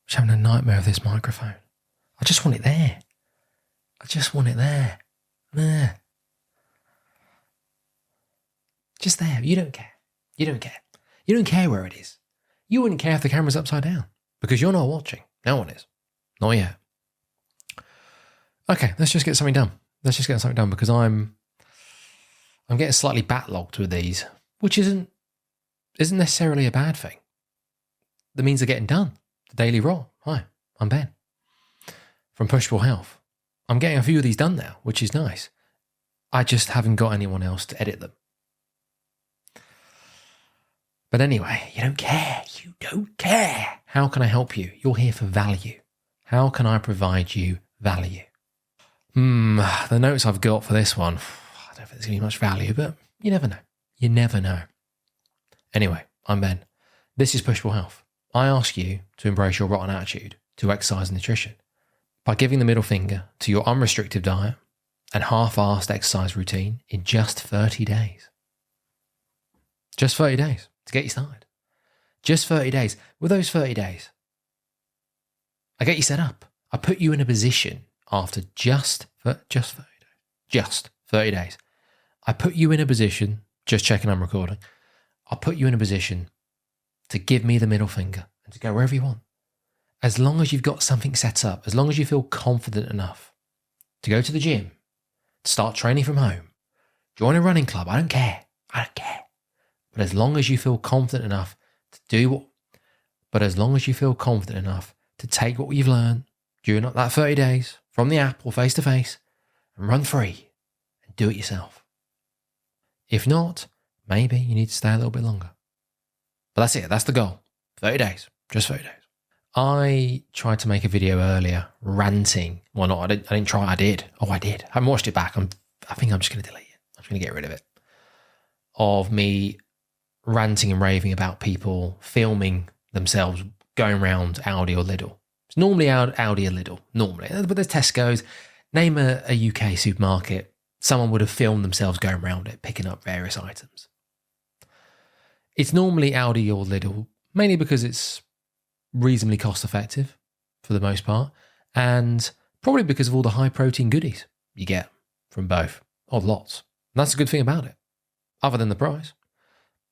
just having a nightmare of this microphone. I just want it there. I just want it there. There. Just there. You don't care. You don't care. You don't care where it is. You wouldn't care if the camera's upside down because you're not watching. No one is. Not yet. Okay, let's just get something done. Let's just get something done because I'm getting slightly backlogged with these, which isn't necessarily a bad thing. That means they're getting done. The Daily Roll. Hi, I'm Ben from Pushable Health. I'm getting a few of these done now, which is nice. I just haven't got anyone else to edit them. But anyway, you don't care. You don't care. How can I help you? You're here for value. How can I provide you value? The notes I've got for this one, I don't think there's going to be much value, but you never know. You never know. Anyway, I'm Ben. This is Pushable Health. I ask you to embrace your rotten attitude to exercise and nutrition by giving the middle finger to your unrestricted diet and half-assed exercise routine in just 30 days. Just 30 days to get you started. Just 30 days. With those 30 days, I get you set up. I put you in a position after just 30 days. I put you in a position, just checking I'm recording, I'll put you in a position to give me the middle finger and to go wherever you want. As long as you've got something set up, as long as you feel confident enough to go to the gym, to start training from home, join a running club, I don't care. But as long as you feel confident enough to take what you've learned during that 30 days from the app or face-to-face and run free and do it yourself. If not, maybe you need to stay a little bit longer. But that's it. That's the goal. 30 days. Just 30 days. I tried to make a video earlier ranting. Well, no, I didn't try. I did. Oh, I did. I haven't watched it back. I think I'm just going to delete it. I'm just going to get rid of it. Of me ranting and raving about people filming themselves going around Aldi or Lidl. It's normally Aldi or Lidl, normally. But there's Tesco's. Name a UK supermarket. Someone would have filmed themselves going around it, picking up various items. It's normally Aldi or Lidl, mainly because it's reasonably cost effective for the most part, and probably because of all the high protein goodies you get from both, or lots. And that's a good thing about it, other than the price.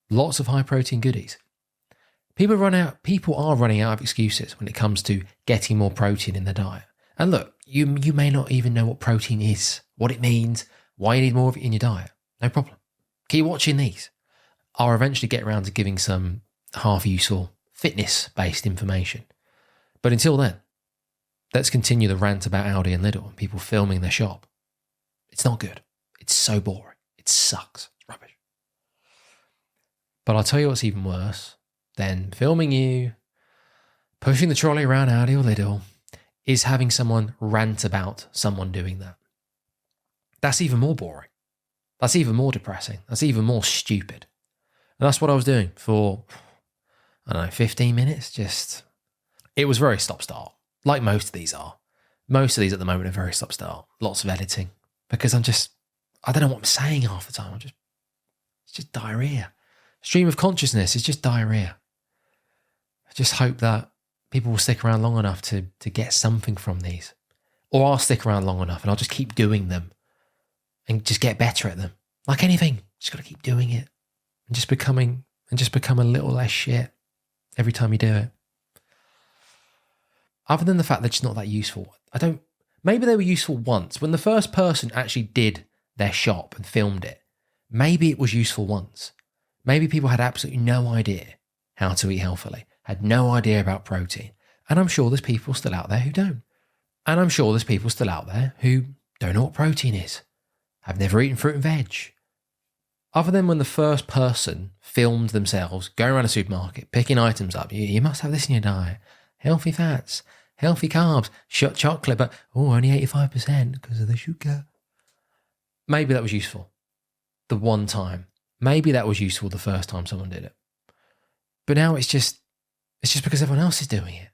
Lots of high protein goodies. People are running out of excuses when it comes to getting more protein in their diet. And look, you may not even know what protein is, what it means, why you need more of it in your diet. No problem. Keep watching these. I'll eventually get around to giving some half-useful fitness-based information. But until then, let's continue the rant about Aldi and Lidl and people filming their shop. It's not good. It's so boring. It sucks. It's rubbish. But I'll tell you what's even worse than filming you, pushing the trolley around Aldi or Lidl, is having someone rant about someone doing that. That's even more boring. That's even more depressing. That's even more stupid. And that's what I was doing for, 15 minutes. It was very stop-start, like most of these are. Most of these at the moment are very stop-start. Lots of editing. Because I don't know what I'm saying half the time. It's just diarrhea. Stream of consciousness is just diarrhea. I just hope that people will stick around long enough to get something from these. Or I'll stick around long enough and I'll just keep doing them and just get better at them. Like anything, just got to keep doing it and just become a little less shit every time you do it. Other than the fact they're just not that useful. Maybe they were useful once. When the first person actually did their shop and filmed it, maybe it was useful once. Maybe people had absolutely no idea how to eat healthily, had no idea about protein. And I'm sure there's people still out there who don't. And I'm sure there's people still out there who don't know what protein is, have never eaten fruit and veg. Other than when the first person filmed themselves going around a supermarket, picking items up, you must have this in your diet. Healthy fats, healthy carbs, shot chocolate, but only 85% because of the sugar. Maybe that was useful the one time. Maybe that was useful the first time someone did it. But now it's just because everyone else is doing it.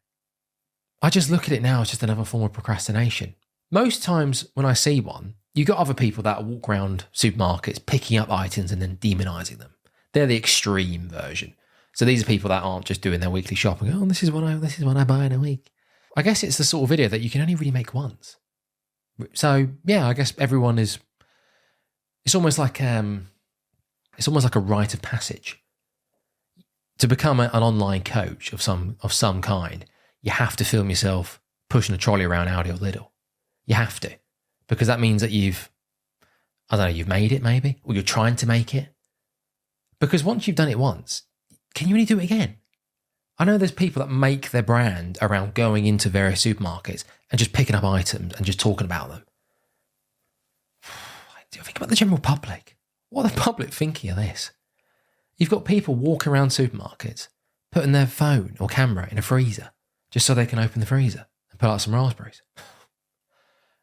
I just look at it now as just another form of procrastination. Most times when I see one, you got other people that walk around supermarkets picking up items and then demonizing them. They're the extreme version. So these are people that aren't just doing their weekly shopping. Oh, this is what I buy in a week. I guess it's the sort of video that you can only really make once. So yeah, I guess everyone is. It's almost like a rite of passage. To become an online coach of some kind, you have to film yourself pushing a trolley around Aldi or Lidl. You have to, because that means that you've made it maybe, or you're trying to make it. Because once you've done it once, can you really do it again? I know there's people that make their brand around going into various supermarkets and just picking up items and just talking about them. Think about the general public. What are the public thinking of this? You've got people walking around supermarkets, putting their phone or camera in a freezer just so they can open the freezer and pull out some raspberries.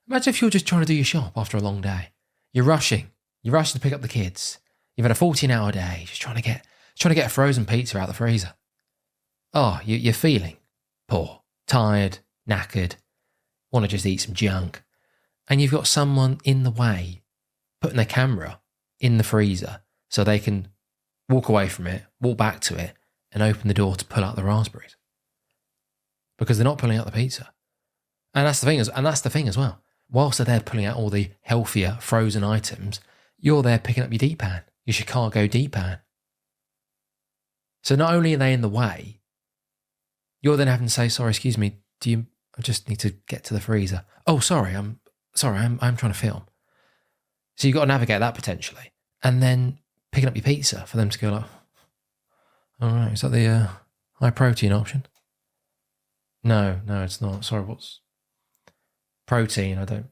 Imagine if you're just trying to do your shop after a long day. You're rushing to pick up the kids. You've had a 14-hour day, just trying to get a frozen pizza out of the freezer. Oh, you're feeling poor, tired, knackered, want to just eat some junk. And you've got someone in the way putting their camera in the freezer so they can walk away from it, walk back to it, and open the door to pull out the raspberries. Because they're not pulling out the pizza. And that's the thing as well. Whilst they're there pulling out all the healthier frozen items, you're there picking up your deep pan, your Chicago deep pan. So not only are they in the way, you're then having to say, sorry, excuse me, I just need to get to the freezer. Oh, sorry, I'm trying to film. So you've got to navigate that potentially. And then picking up your pizza for them to go like, all right, is that the high protein option? No, it's not. Sorry, what's protein? I don't,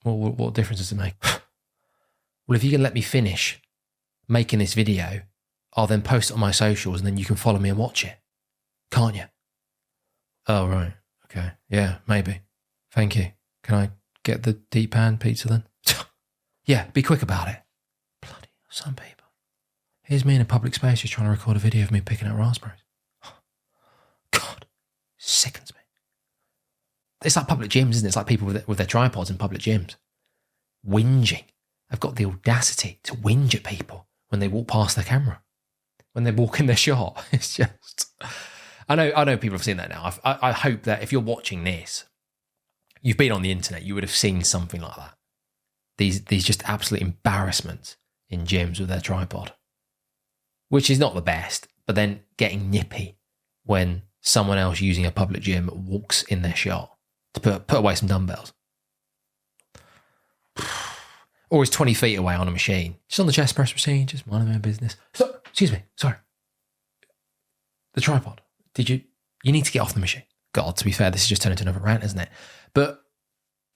what difference does it make? Well, if you can let me finish making this video, I'll then post it on my socials and then you can follow me and watch it. Can't you? Oh, right. Okay. Yeah, maybe. Thank you. Can I get the deep pan pizza then? Yeah, be quick about it. Bloody hell, some people. Here's me in a public space just trying to record a video of me picking out raspberries. God, sickens me. It's like public gyms, isn't it? It's like people with their tripods in public gyms. Whinging. I've got the audacity to whinge at people when they walk past their camera. When they walk in their shop. It's just... I know people have seen that now. I hope that if you're watching this, you've been on the internet, you would have seen something like that. These just absolute embarrassments in gyms with their tripod. Which is not the best, but then getting nippy when someone else using a public gym walks in their shop to put away some dumbbells. Or is 20 feet away on a machine. Just on the chest press machine, just minding my own business. So, excuse me, sorry. The tripod. You need to get off the machine. God, to be fair, this has just turned into another rant, isn't it? But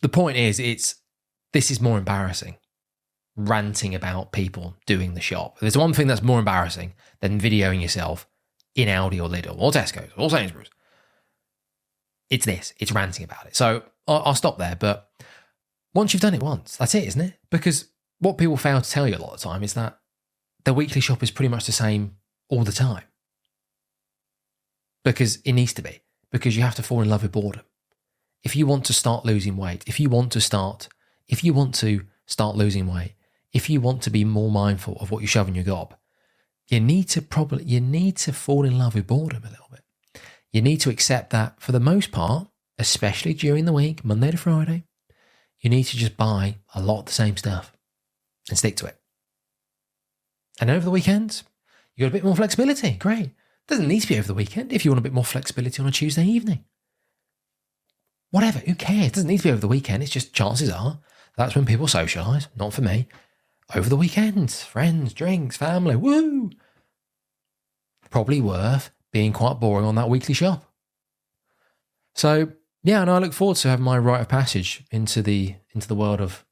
the point is, this is more embarrassing. Ranting about people doing the shop. There's one thing that's more embarrassing than videoing yourself in Aldi or Lidl or Tesco's or Sainsbury's. It's ranting about it. So I'll stop there, but once you've done it once, that's it, isn't it? Because what people fail to tell you a lot of the time is that their weekly shop is pretty much the same all the time. Because it needs to be. Because you have to fall in love with boredom. If you want to start losing weight, if you want to start losing weight, if you want to be more mindful of what you shove in your gob, you need to fall in love with boredom a little bit. You need to accept that for the most part, especially during the week, Monday to Friday, you need to just buy a lot of the same stuff and stick to it. And over the weekends, you got a bit more flexibility. Great. Doesn't need to be over the weekend if you want a bit more flexibility on a Tuesday evening. Whatever, who cares? It doesn't need to be over the weekend. It's just chances are that's when people socialise. Not for me. Over the weekends, friends, drinks, family, woo! Probably worth being quite boring on that weekly shop. So, yeah, and I look forward to having my rite of passage into the world of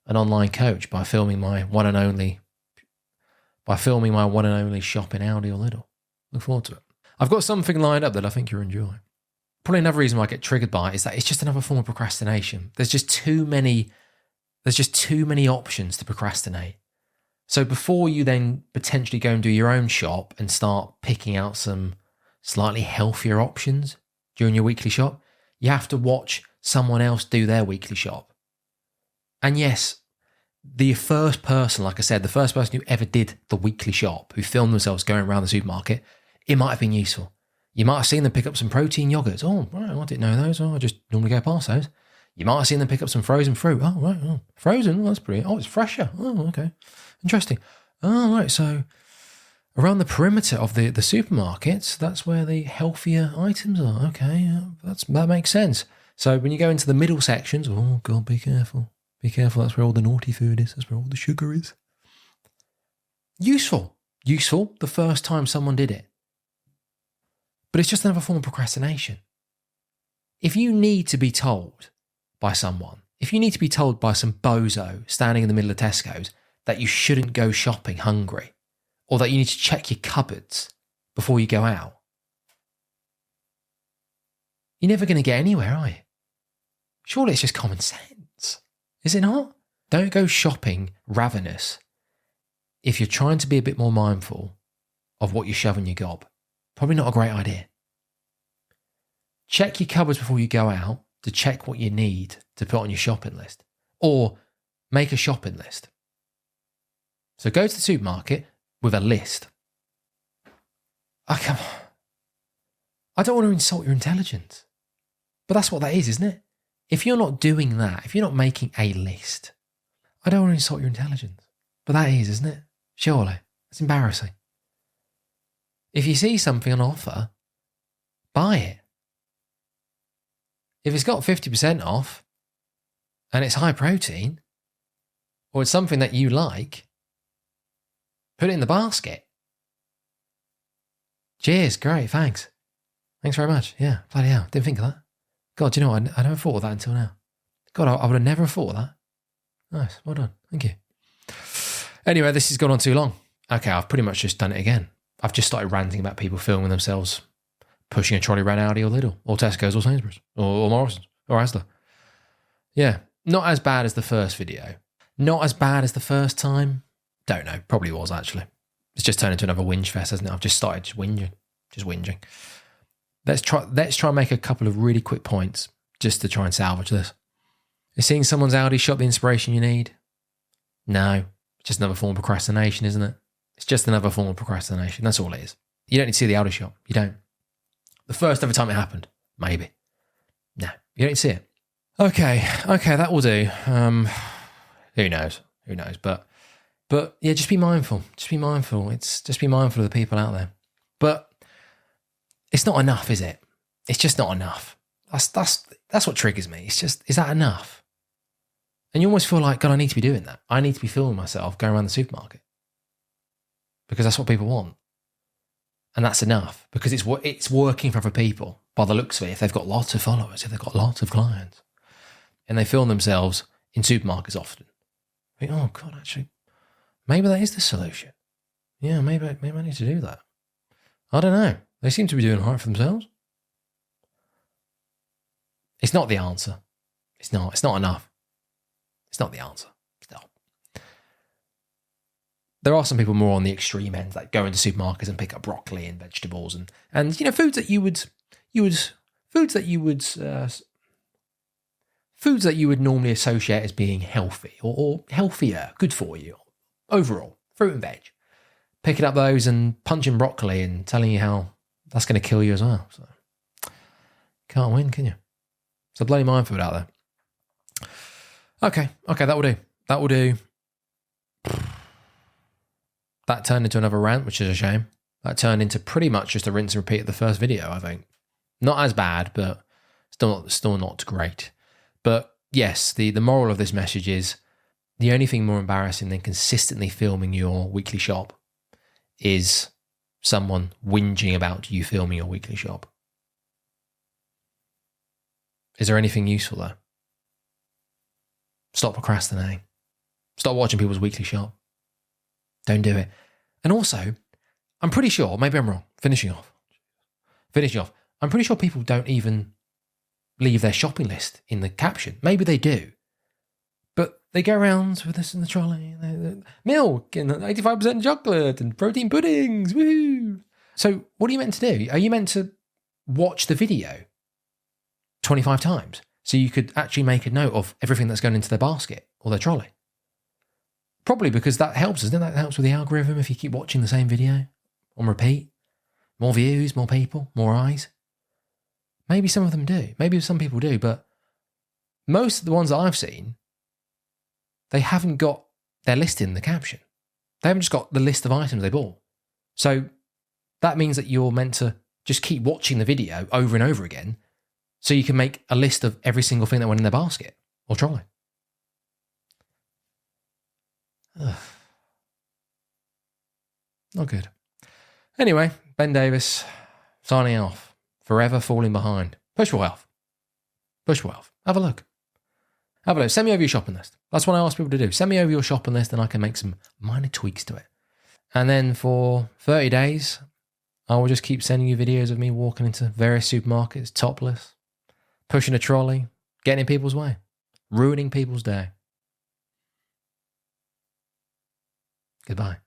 an online coach by filming my one and only shop in Aldi or Lidl. Look forward to it. I've got something lined up that I think you'll enjoy. Probably another reason why I get triggered by it is that it's just another form of procrastination. There's just too many options to procrastinate. So before you then potentially go and do your own shop and start picking out some slightly healthier options during your weekly shop, you have to watch someone else do their weekly shop. And yes, the first person, like I said, the first person who ever did the weekly shop, who filmed themselves going around the supermarket, it might have been useful. You might have seen them pick up some protein yogurts. Oh, right, I didn't know those. Oh, I just normally go past those. You might have seen them pick up some frozen fruit. Oh, right, oh, frozen. Oh, that's pretty. Oh, it's fresher. Oh, okay. Interesting. Oh, right, so around the perimeter of the supermarkets, that's where the healthier items are. Okay, that makes sense. So when you go into the middle sections, oh, God, be careful. Be careful, that's where all the naughty food is. That's where all the sugar is. Useful the first time someone did it. But it's just another form of procrastination. If you need to be told by someone, if you need to be told by some bozo standing in the middle of Tesco's that you shouldn't go shopping hungry, or that you need to check your cupboards before you go out, you're never going to get anywhere, are you? Surely it's just common sense, is it not? Don't go shopping ravenous if you're trying to be a bit more mindful of what you shove in your gob. Probably not a great idea. Check your cupboards before you go out to check what you need to put on your shopping list. Or make a shopping list. So go to the supermarket with a list. Oh, come on. I don't want to insult your intelligence. But that's what that is, isn't it? If you're not doing that, if you're not making a list, I don't want to insult your intelligence. But that is, isn't it? Surely. It's embarrassing. If you see something on offer, buy it. If it's got 50% off and it's high protein, or it's something that you like, put it in the basket. Cheers, great, thanks. Thanks very much. Yeah, bloody hell, didn't think of that. God, do you know what? I never thought of that until now. God, I would have never thought of that. Nice, well done, thank you. Anyway, this has gone on too long. Okay, I've pretty much just done it again. I've just started ranting about people filming themselves pushing a trolley around Aldi or Lidl or Tesco's or Sainsbury's or Morrison's or Asda. Yeah, not as bad as the first video. Not as bad as the first time. Don't know, probably was actually. It's just turned into another whinge fest, hasn't it? I've just started just whinging. Let's try and make a couple of really quick points just to try and salvage this. Is seeing someone's Aldi shop the inspiration you need? No, it's just another form of procrastination, isn't it? It's just another form of procrastination. That's all it is. You don't need to see the Aldi shop. You don't. The first ever time it happened, maybe. No, you don't need to see it. Okay, that will do. Who knows? But yeah, just be mindful. Just be mindful. Just be mindful of the people out there. But it's not enough, is it? It's just not enough. That's what triggers me. It's just, is that enough? And you almost feel like, God, I need to be doing that. I need to be filming myself going around the supermarket. Because that's what people want. And that's enough. Because it's working for other people by the looks of it. If they've got lots of followers, if they've got lots of clients. And they film themselves in supermarkets often. I think, oh God, actually, maybe that is the solution. Yeah, maybe I need to do that. I don't know. They seem to be doing all right for themselves. It's not the answer. It's not enough. It's not the answer. It's not. There are some people more on the extreme end, like go into supermarkets and pick up broccoli and vegetables and foods that you would normally associate as being healthy or healthier, good for you overall, fruit and veg. Picking up those and punching broccoli and telling you how that's going to kill you as well. So can't win, can you? So bloody mindful out there. Okay, that will do. That turned into another rant, which is a shame. That turned into pretty much just a rinse and repeat of the first video, I think. Not as bad, but still not great. But yes, the moral of this message is the only thing more embarrassing than consistently filming your weekly shop is someone whinging about you filming your weekly shop. Is there anything useful there? Stop procrastinating. Stop watching people's weekly shop. Don't do it. And also, I'm pretty sure, maybe I'm wrong, finishing off. I'm pretty sure people don't even leave their shopping list in the caption. Maybe they do. But they go around with this in the trolley. Milk and 85% chocolate and protein puddings. Woohoo! So what are you meant to do? Are you meant to watch the video 25 times so you could actually make a note of everything that's going into their basket or their trolley? Probably because that helps, doesn't it? That helps with the algorithm if you keep watching the same video on repeat. More views, more people, more eyes. Maybe some of them do. Maybe some people do, but most of the ones that I've seen, they haven't got their list in the caption. They haven't just got the list of items they bought. So that means that you're meant to just keep watching the video over and over again so you can make a list of every single thing that went in their basket or trolley. Ugh. Not good. Anyway, Ben Davis, signing off. Forever falling behind. Push for wealth. Push for wealth. Have a look. Have a look. Send me over your shopping list. That's what I ask people to do. Send me over your shopping list and I can make some minor tweaks to it. And then for 30 days, I will just keep sending you videos of me walking into various supermarkets, topless, pushing a trolley, getting in people's way, ruining people's day. Goodbye.